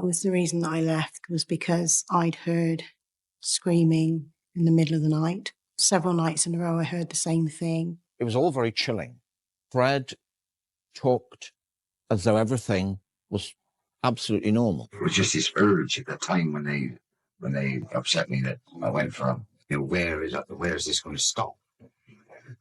That was the reason that I left, was because I'd heard screaming in the middle of the night. Several nights in a row I heard the same thing. It was all very chilling. Fred talked as though everything was absolutely normal. It was just this urge at the time when they upset me that I went from, where is this going to stop?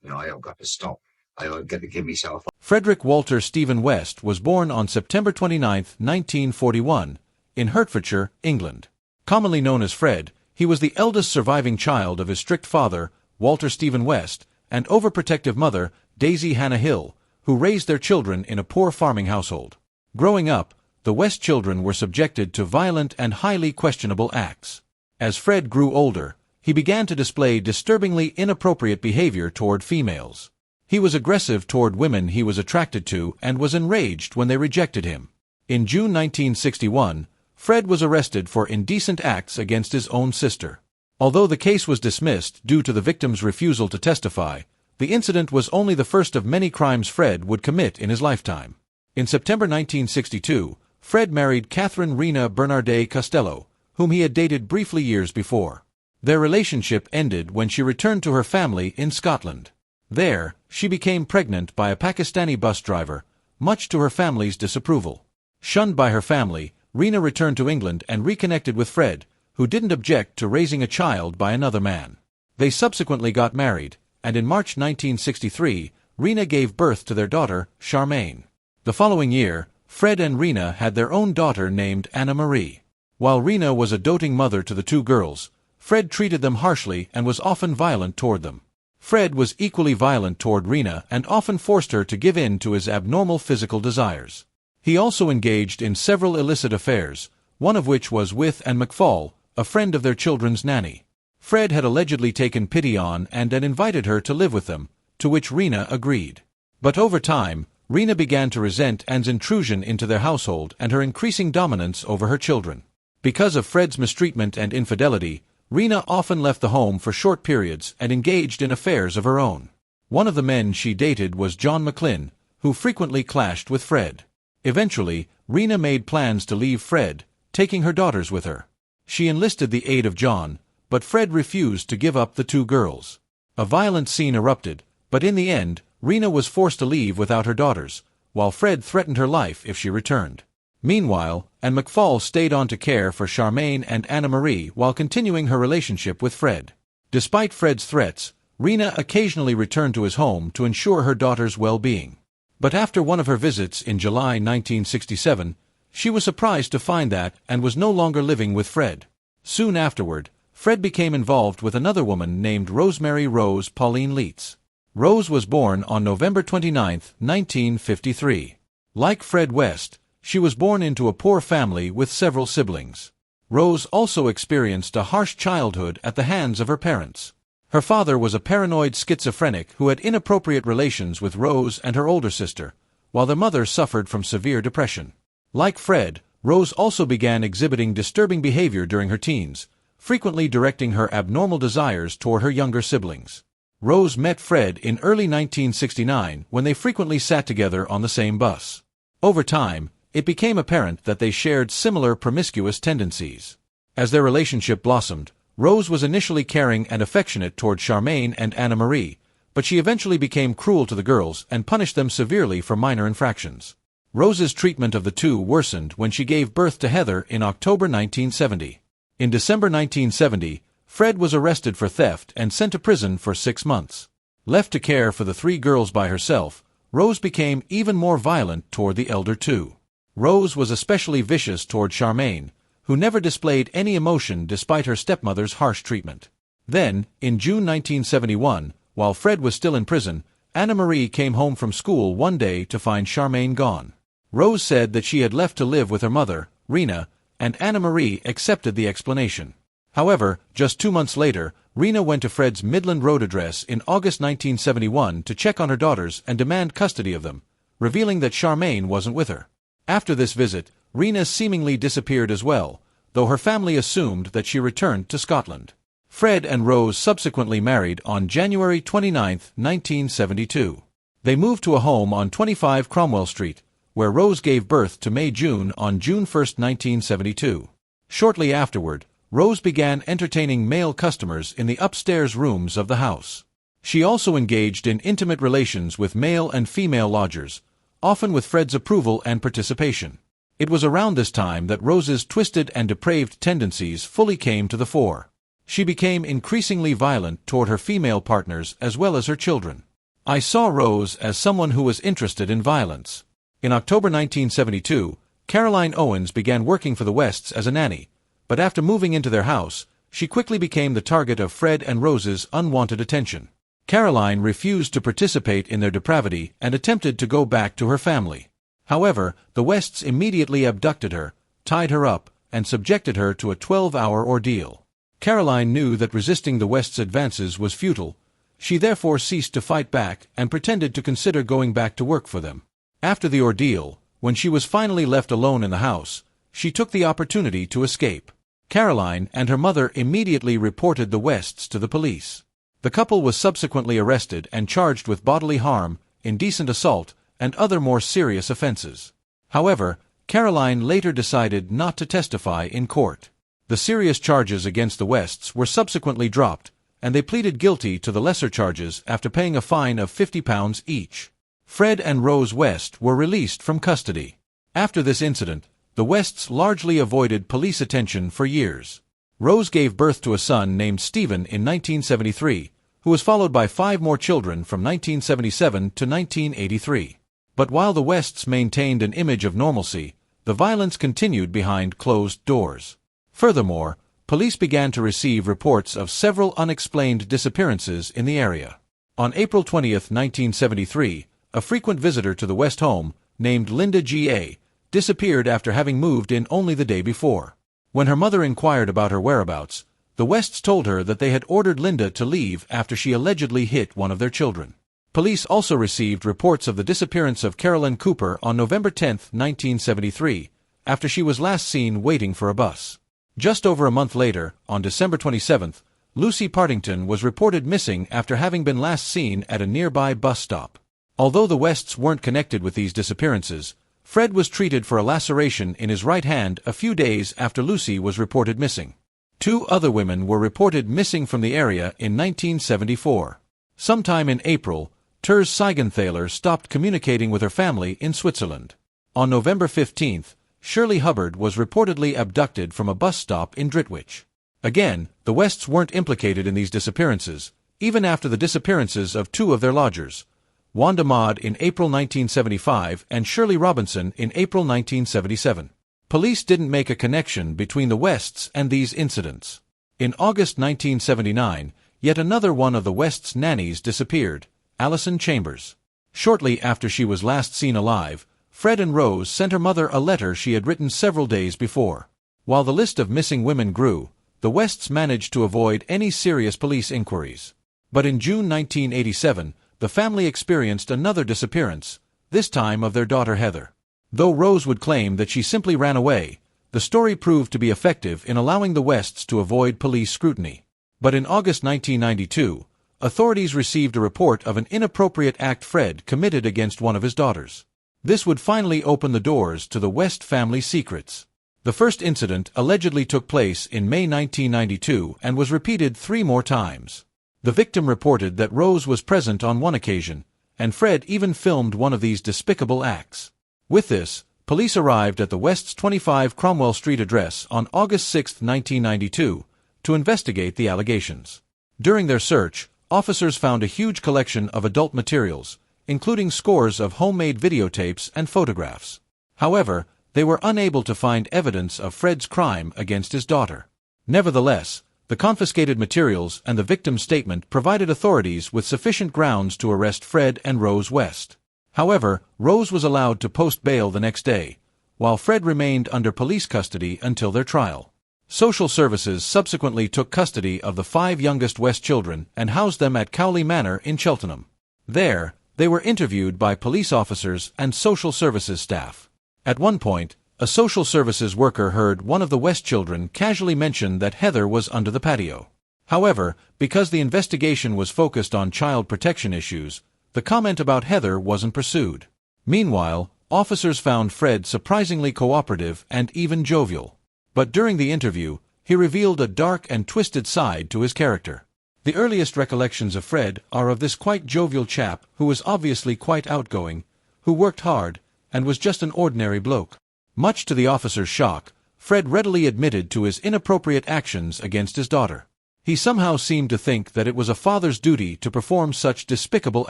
I've got to stop. I've got to give myself up. Frederick Walter Stephen West was born on September 29, 1941, in Hertfordshire, England. Commonly known as Fred, he was the eldest surviving child of his strict father, Walter Stephen West, and overprotective mother, Daisy Hannah Hill, who raised their children in a poor farming household. Growing up, the West children were subjected to violent and highly questionable acts. As Fred grew older, he began to display disturbingly inappropriate behavior toward females. He was aggressive toward women he was attracted to and was enraged when they rejected him. In June 1961, Fred was arrested for indecent acts against his own sister. Although the case was dismissed due to the victim's refusal to testify, the incident was only the first of many crimes Fred would commit in his lifetime. In September 1962, Fred married Catherine Rena Bernardet Costello, whom he had dated briefly years before. Their relationship ended when she returned to her family in Scotland. There, she became pregnant by a Pakistani bus driver, much to her family's disapproval. Shunned by her family, Rena returned to England and reconnected with Fred, who didn't object to raising a child by another man. They subsequently got married, and in March 1963, Rena gave birth to their daughter, Charmaine. The following year, Fred and Rena had their own daughter named Anna Marie. While Rena was a doting mother to the two girls, Fred treated them harshly and was often violent toward them. Fred was equally violent toward Rena and often forced her to give in to his abnormal physical desires. He also engaged in several illicit affairs, one of which was with Anne McFall, a friend of their children's nanny. Fred had allegedly taken pity on and had invited her to live with them, to which Rena agreed. But over time, Rena began to resent Anne's intrusion into their household and her increasing dominance over her children. Because of Fred's mistreatment and infidelity, Rena often left the home for short periods and engaged in affairs of her own. One of the men she dated was John McLean, who frequently clashed with Fred. Eventually, Rena made plans to leave Fred, taking her daughters with her. She enlisted the aid of John, but Fred refused to give up the two girls. A violent scene erupted, but in the end, Rena was forced to leave without her daughters, while Fred threatened her life if she returned. Meanwhile, Anne McFall stayed on to care for Charmaine and Anna Marie while continuing her relationship with Fred. Despite Fred's threats, Rena occasionally returned to his home to ensure her daughter's well-being. But after one of her visits in July 1967, she was surprised to find that Anne was no longer living with Fred. Soon afterward, Fred became involved with another woman named Rosemary Rose Pauline Leitz. Rose was born on November 29, 1953. Like Fred West, she was born into a poor family with several siblings. Rose also experienced a harsh childhood at the hands of her parents. Her father was a paranoid schizophrenic who had inappropriate relations with Rose and her older sister, while their mother suffered from severe depression. Like Fred, Rose also began exhibiting disturbing behavior during her teens, frequently directing her abnormal desires toward her younger siblings. Rose met Fred in early 1969 when they frequently sat together on the same bus. Over time, it became apparent that they shared similar promiscuous tendencies. As their relationship blossomed, Rose was initially caring and affectionate toward Charmaine and Anna Marie, but she eventually became cruel to the girls and punished them severely for minor infractions. Rose's treatment of the two worsened when she gave birth to Heather in October 1970. In December 1970, Fred was arrested for theft and sent to prison for 6 months. Left to care for the three girls by herself, Rose became even more violent toward the elder two. Rose was especially vicious toward Charmaine, who never displayed any emotion despite her stepmother's harsh treatment. Then, in June 1971, while Fred was still in prison, Anna Marie came home from school one day to find Charmaine gone. Rose said that she had left to live with her mother, Rena, and Anna Marie accepted the explanation. However, just 2 months later, Rena went to Fred's Midland Road address in August 1971 to check on her daughters and demand custody of them, revealing that Charmaine wasn't with her. After this visit, Rena seemingly disappeared as well, though her family assumed that she returned to Scotland. Fred and Rose subsequently married on January 29, 1972. They moved to a home on 25 Cromwell Street, where Rose gave birth to May June on June 1, 1972. Shortly afterward, Rose began entertaining male customers in the upstairs rooms of the house. She also engaged in intimate relations with male and female lodgers, often with Fred's approval and participation. It was around this time that Rose's twisted and depraved tendencies fully came to the fore. She became increasingly violent toward her female partners as well as her children. I saw Rose as someone who was interested in violence. In October 1972, Caroline Owens began working for the Wests as a nanny, but after moving into their house, she quickly became the target of Fred and Rose's unwanted attention. Caroline refused to participate in their depravity and attempted to go back to her family. However, the Wests immediately abducted her, tied her up, and subjected her to a 12-hour ordeal. Caroline knew that resisting the Wests' advances was futile. She therefore ceased to fight back and pretended to consider going back to work for them. After the ordeal, when she was finally left alone in the house, she took the opportunity to escape. Caroline and her mother immediately reported the Wests to the police. The couple was subsequently arrested and charged with bodily harm, indecent assault, and other more serious offenses. However, Caroline later decided not to testify in court. The serious charges against the Wests were subsequently dropped, and they pleaded guilty to the lesser charges after paying a fine of £50 each. Fred and Rose West were released from custody. After this incident, the Wests largely avoided police attention for years. Rose gave birth to a son named Stephen in 1973, who was followed by 5 more children from 1977 to 1983. But while the Wests maintained an image of normalcy, the violence continued behind closed doors. Furthermore, police began to receive reports of several unexplained disappearances in the area. On April 20, 1973, a frequent visitor to the West home, named Linda G.A., disappeared after having moved in only the day before. When her mother inquired about her whereabouts, the Wests told her that they had ordered Linda to leave after she allegedly hit one of their children. Police also received reports of the disappearance of Carolyn Cooper on November 10, 1973, after she was last seen waiting for a bus. Just over a month later, on December 27, Lucy Partington was reported missing after having been last seen at a nearby bus stop. Although the Wests weren't connected with these disappearances, Fred was treated for a laceration in his right hand a few days after Lucy was reported missing. 2 other women were reported missing from the area in 1974. Sometime in April, Therese Seigenthaler stopped communicating with her family in Switzerland. On November 15, Shirley Hubbard was reportedly abducted from a bus stop in Droitwich. Again, the Wests weren't implicated in these disappearances, even after the disappearances of 2 of their lodgers, Wanda Maud in April 1975 and Shirley Robinson in April 1977. Police didn't make a connection between the Wests and these incidents. In August 1979, yet another one of the Wests' nannies disappeared, Alison Chambers. Shortly after she was last seen alive, Fred and Rose sent her mother a letter she had written several days before. While the list of missing women grew, the Wests managed to avoid any serious police inquiries. But in June 1987, the family experienced another disappearance, this time of their daughter Heather. Though Rose would claim that she simply ran away, the story proved to be effective in allowing the Wests to avoid police scrutiny. But in August 1992, authorities received a report of an inappropriate act Fred committed against one of his daughters. This would finally open the doors to the West family secrets. The first incident allegedly took place in May 1992 and was repeated 3 more times. The victim reported that Rose was present on one occasion, and Fred even filmed one of these despicable acts. With this, police arrived at the West's 25 Cromwell Street address on August 6, 1992, to investigate the allegations. During their search, officers found a huge collection of adult materials, including scores of homemade videotapes and photographs. However, they were unable to find evidence of Fred's crime against his daughter. Nevertheless, the confiscated materials and the victim's statement provided authorities with sufficient grounds to arrest Fred and Rose West. However, Rose was allowed to post bail the next day, while Fred remained under police custody until their trial. Social services subsequently took custody of the 5 youngest West children and housed them at Cowley Manor in Cheltenham. There, they were interviewed by police officers and social services staff. At one point, a social services worker heard one of the West children casually mention that Heather was under the patio. However, because the investigation was focused on child protection issues, the comment about Heather wasn't pursued. Meanwhile, officers found Fred surprisingly cooperative and even jovial. But during the interview, he revealed a dark and twisted side to his character. The earliest recollections of Fred are of this quite jovial chap who was obviously quite outgoing, who worked hard, and was just an ordinary bloke. Much to the officer's shock, Fred readily admitted to his inappropriate actions against his daughter. He somehow seemed to think that it was a father's duty to perform such despicable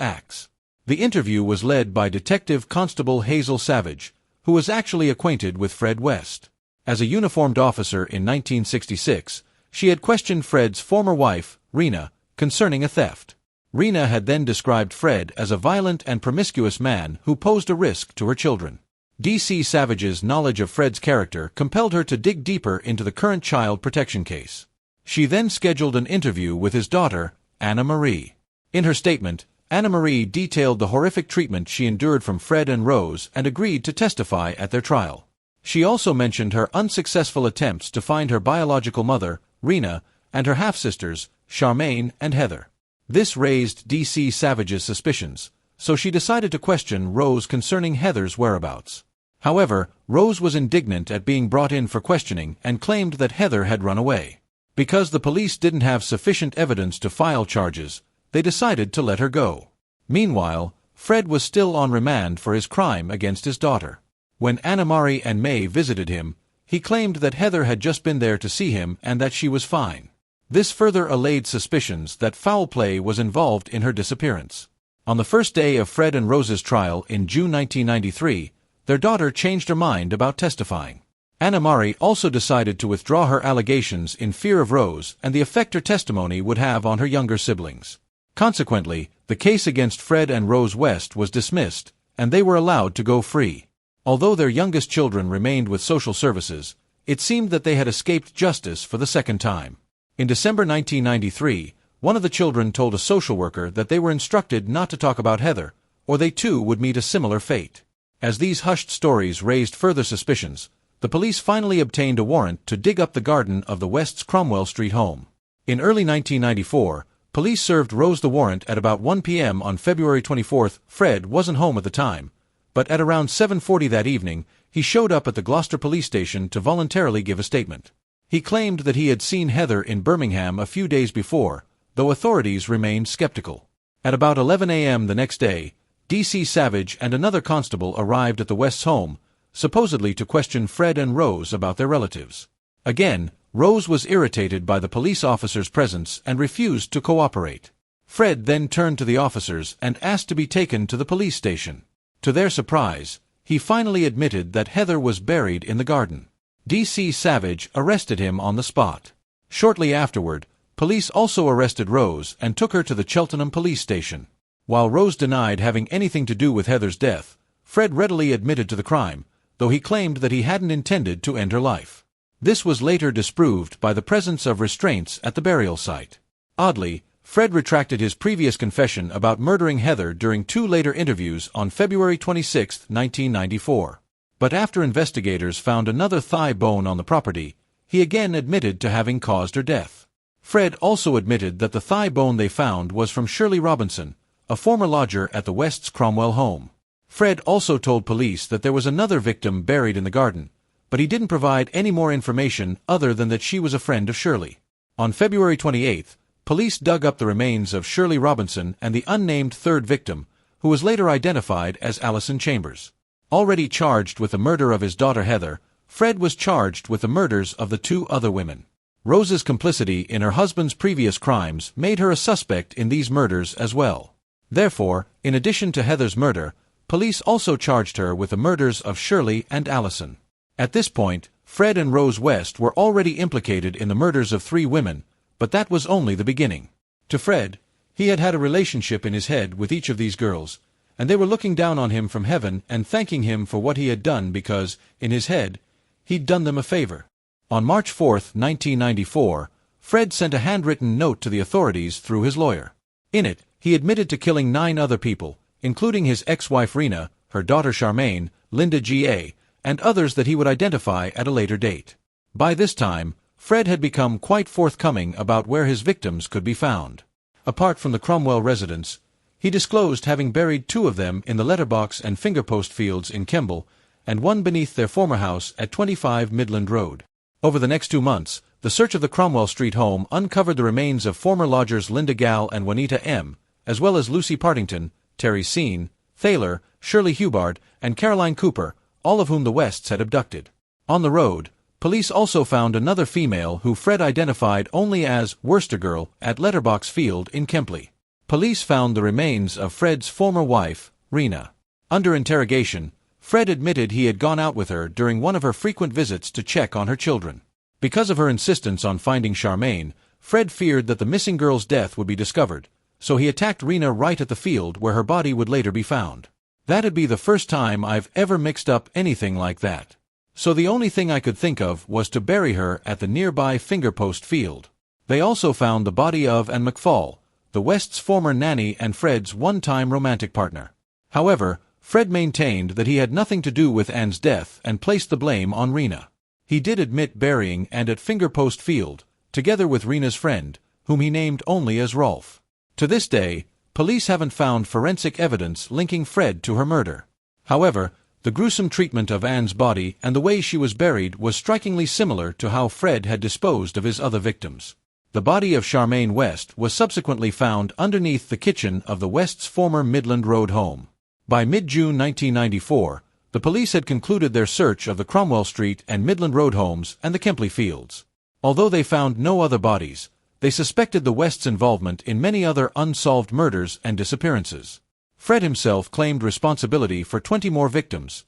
acts. The interview was led by Detective Constable Hazel Savage, who was actually acquainted with Fred West. As a uniformed officer in 1966, she had questioned Fred's former wife, Rena, concerning a theft. Rena had then described Fred as a violent and promiscuous man who posed a risk to her children. DC Savage's knowledge of Fred's character compelled her to dig deeper into the current child protection case. She then scheduled an interview with his daughter, Anna Marie. In her statement, Anna Marie detailed the horrific treatment she endured from Fred and Rose and agreed to testify at their trial. She also mentioned her unsuccessful attempts to find her biological mother, Rena, and her half-sisters, Charmaine and Heather. This raised DC Savage's suspicions, so she decided to question Rose concerning Heather's whereabouts. However, Rose was indignant at being brought in for questioning and claimed that Heather had run away. Because the police didn't have sufficient evidence to file charges, they decided to let her go. Meanwhile, Fred was still on remand for his crime against his daughter. When Anna Marie and May visited him, he claimed that Heather had just been there to see him and that she was fine. This further allayed suspicions that foul play was involved in her disappearance. On the first day of Fred and Rose's trial in June 1993, their daughter changed her mind about testifying. Anna Marie also decided to withdraw her allegations in fear of Rose and the effect her testimony would have on her younger siblings. Consequently, the case against Fred and Rose West was dismissed, and they were allowed to go free. Although their youngest children remained with social services, it seemed that they had escaped justice for the second time. In December 1993, one of the children told a social worker that they were instructed not to talk about Heather, or they too would meet a similar fate. As these hushed stories raised further suspicions, the police finally obtained a warrant to dig up the garden of the West's Cromwell Street home. In early 1994, police served Rose the warrant at about 1 p.m. on February 24. Fred wasn't home at the time, but at around 7:40 that evening, he showed up at the Gloucester police station to voluntarily give a statement. He claimed that he had seen Heather in Birmingham a few days before, though authorities remained skeptical. At about 11 a.m. the next day, DC Savage and another constable arrived at the West's home, supposedly to question Fred and Rose about their relatives. Again, Rose was irritated by the police officer's presence and refused to cooperate. Fred then turned to the officers and asked to be taken to the police station. To their surprise, he finally admitted that Heather was buried in the garden. DC Savage arrested him on the spot. Shortly afterward, police also arrested Rose and took her to the Cheltenham police station. While Rose denied having anything to do with Heather's death, Fred readily admitted to the crime, though he claimed that he hadn't intended to end her life. This was later disproved by the presence of restraints at the burial site. Oddly, Fred retracted his previous confession about murdering Heather during 2 later interviews on February 26, 1994. But after investigators found another thigh bone on the property, he again admitted to having caused her death. Fred also admitted that the thigh bone they found was from Shirley Robinson, a former lodger at the West's Cromwell home. Fred also told police that there was another victim buried in the garden, but he didn't provide any more information other than that she was a friend of Shirley. On February 28, police dug up the remains of Shirley Robinson and the unnamed third victim, who was later identified as Allison Chambers. Already charged with the murder of his daughter Heather, Fred was charged with the murders of the 2 other women. Rose's complicity in her husband's previous crimes made her a suspect in these murders as well. Therefore, in addition to Heather's murder, police also charged her with the murders of Shirley and Allison. At this point, Fred and Rose West were already implicated in the murders of 3 women, but that was only the beginning. To Fred, he had had a relationship in his head with each of these girls, and they were looking down on him from heaven and thanking him for what he had done because, in his head, he'd done them a favor. On March 4, 1994, Fred sent a handwritten note to the authorities through his lawyer. In it, he admitted to killing 9 other people, including his ex-wife Rena, her daughter Charmaine, Linda G.A., and others that he would identify at a later date. By this time, Fred had become quite forthcoming about where his victims could be found. Apart from the Cromwell residence, He disclosed having buried 2 of them in the letterbox and fingerpost fields in Kemble, and 1 beneath their former house at 25 Midland Road. Over the next 2 months, the search of the Cromwell Street home uncovered the remains of former lodgers Linda Gall and Juanita M., as well as Lucy Partington, Terry Sean, Thaler, Shirley Hubbard, and Caroline Cooper, all of whom the Wests had abducted. On the road, police also found another female who Fred identified only as Worcester Girl at Letterbox Field in Kempley. Police found the remains of Fred's former wife, Rena. Under interrogation, Fred admitted he had gone out with her during one of her frequent visits to check on her children. Because of her insistence on finding Charmaine, Fred feared that the missing girl's death would be discovered, so he attacked Rena right at the field where her body would later be found. That'd be the first time I've ever mixed up anything like that. So the only thing I could think of was to bury her at the nearby fingerpost field. They also found the body of Anne McFall, the West's former nanny and Fred's one-time romantic partner. However, Fred maintained that he had nothing to do with Anne's death and placed the blame on Rena. He did admit burying Anne at Fingerpost Field, together with Rena's friend, whom he named only as Rolf. To this day, police haven't found forensic evidence linking Fred to her murder. However, the gruesome treatment of Anne's body and the way she was buried was strikingly similar to how Fred had disposed of his other victims. The body of Charmaine West was subsequently found underneath the kitchen of the West's former Midland Road home. By mid-June 1994, the police had concluded their search of the Cromwell Street and Midland Road homes and the Kempley fields. Although they found no other bodies, they suspected the West's involvement in many other unsolved murders and disappearances. Fred himself claimed responsibility for 20 more victims.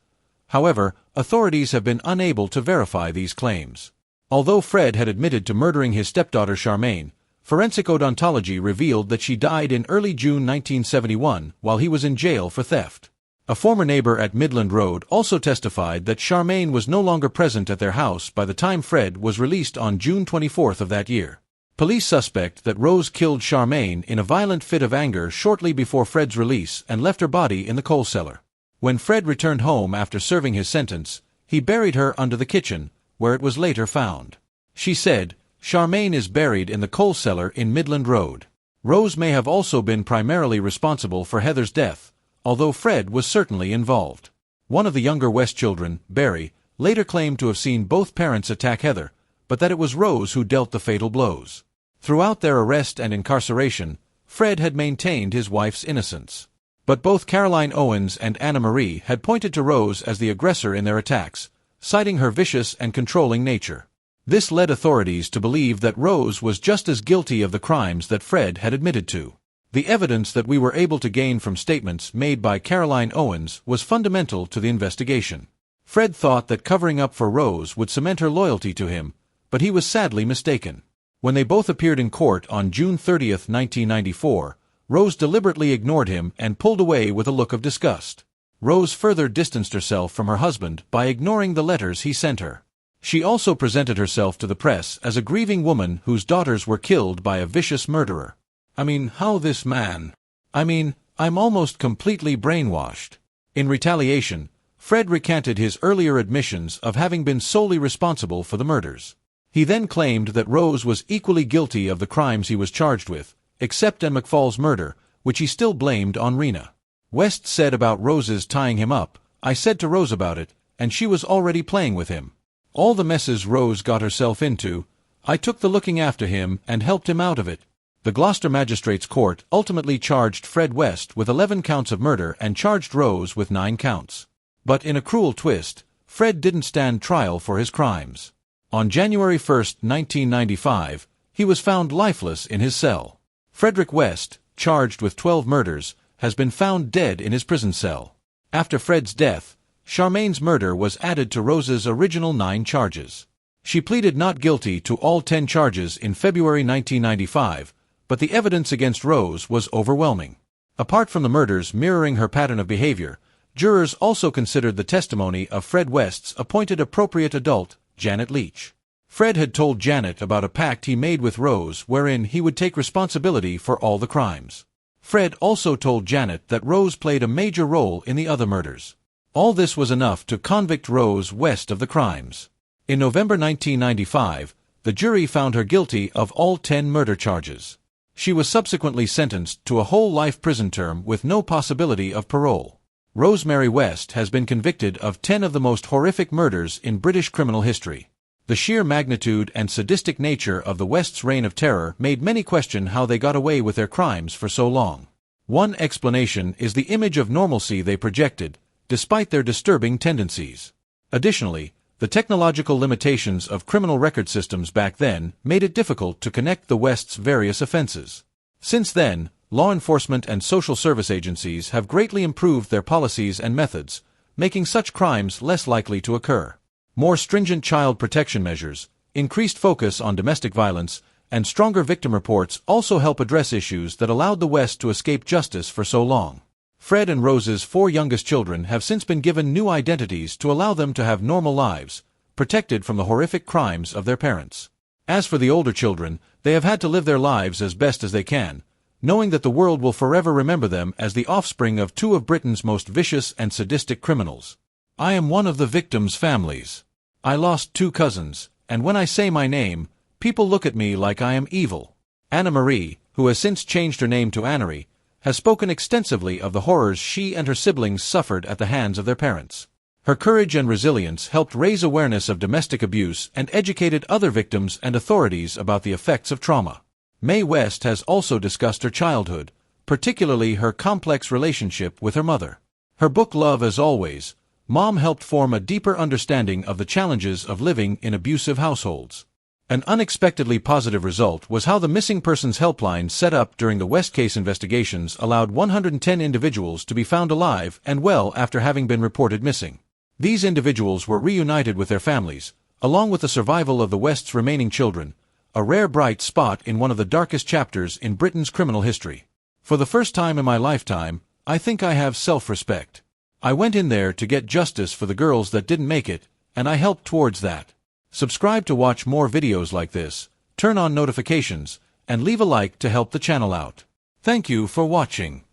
However, authorities have been unable to verify these claims. Although Fred had admitted to murdering his stepdaughter Charmaine, forensic odontology revealed that she died in early June 1971 while he was in jail for theft. A former neighbor at Midland Road also testified that Charmaine was no longer present at their house by the time Fred was released on June 24 of that year. Police suspect that Rose killed Charmaine in a violent fit of anger shortly before Fred's release and left her body in the coal cellar. When Fred returned home after serving his sentence, he buried her under the kitchen, where it was later found. She said, "Charmaine is buried in the coal cellar in Midland Road." Rose may have also been primarily responsible for Heather's death, although Fred was certainly involved. One of the younger West children, Barry, later claimed to have seen both parents attack Heather, but that it was Rose who dealt the fatal blows. Throughout their arrest and incarceration, Fred had maintained his wife's innocence. But both Caroline Owens and Anna Marie had pointed to Rose as the aggressor in their attacks, citing her vicious and controlling nature. This led authorities to believe that Rose was just as guilty of the crimes that Fred had admitted to. The evidence that we were able to gain from statements made by Caroline Owens was fundamental to the investigation. Fred thought that covering up for Rose would cement her loyalty to him, but he was sadly mistaken. When they both appeared in court on June 30, 1994, Rose deliberately ignored him and pulled away with a look of disgust. Rose further distanced herself from her husband by ignoring the letters he sent her. She also presented herself to the press as a grieving woman whose daughters were killed by a vicious murderer. How this man? I'm almost completely brainwashed. In retaliation, Fred recanted his earlier admissions of having been solely responsible for the murders. He then claimed that Rose was equally guilty of the crimes he was charged with, except Anne McFall's murder, which he still blamed on Rena. West said about Rose's tying him up, "I said to Rose about it, and she was already playing with him. All the messes Rose got herself into, I took the looking after him and helped him out of it." The Gloucester Magistrates' Court ultimately charged Fred West with 11 counts of murder and charged Rose with 9 counts. But in a cruel twist, Fred didn't stand trial for his crimes. On January 1, 1995, he was found lifeless in his cell. Frederick West, charged with 12 murders, has been found dead in his prison cell. After Fred's death, Charmaine's murder was added to Rose's original 9 charges. She pleaded not guilty to all 10 charges in February 1995, but the evidence against Rose was overwhelming. Apart from the murders mirroring her pattern of behavior, jurors also considered the testimony of Fred West's appointed appropriate adult, Janet Leach. Fred had told Janet about a pact he made with Rose wherein he would take responsibility for all the crimes. Fred also told Janet that Rose played a major role in the other murders. All this was enough to convict Rose West of the crimes. In November 1995, the jury found her guilty of all 10 murder charges. She was subsequently sentenced to a whole life prison term with no possibility of parole. Rosemary West has been convicted of 10 of the most horrific murders in British criminal history. The sheer magnitude and sadistic nature of the West's reign of terror made many question how they got away with their crimes for so long. One explanation is the image of normalcy they projected, despite their disturbing tendencies. Additionally, the technological limitations of criminal record systems back then made it difficult to connect the West's various offenses. Since then, law enforcement and social service agencies have greatly improved their policies and methods, making such crimes less likely to occur. More stringent child protection measures, increased focus on domestic violence, and stronger victim reports also help address issues that allowed the West to escape justice for so long. Fred and Rose's 4 youngest children have since been given new identities to allow them to have normal lives, protected from the horrific crimes of their parents. As for the older children, they have had to live their lives as best as they can, knowing that the world will forever remember them as the offspring of 2 of Britain's most vicious and sadistic criminals. I am one of the victims' families. I lost 2 cousins, and when I say my name, people look at me like I am evil. Anna Marie, who has since changed her name to Annery, has spoken extensively of the horrors she and her siblings suffered at the hands of their parents. Her courage and resilience helped raise awareness of domestic abuse and educated other victims and authorities about the effects of trauma. Mae West has also discussed her childhood, particularly her complex relationship with her mother. Her book Love as Always, Mom helped form a deeper understanding of the challenges of living in abusive households. An unexpectedly positive result was how the Missing Persons Helpline set up during the West case investigations allowed 110 individuals to be found alive and well after having been reported missing. These individuals were reunited with their families, along with the survival of the West's remaining children, a rare bright spot in one of the darkest chapters in Britain's criminal history. For the first time in my lifetime, I think I have self-respect. I went in there to get justice for the girls that didn't make it, and I helped towards that. Subscribe to watch more videos like this, turn on notifications, and leave a like to help the channel out. Thank you for watching.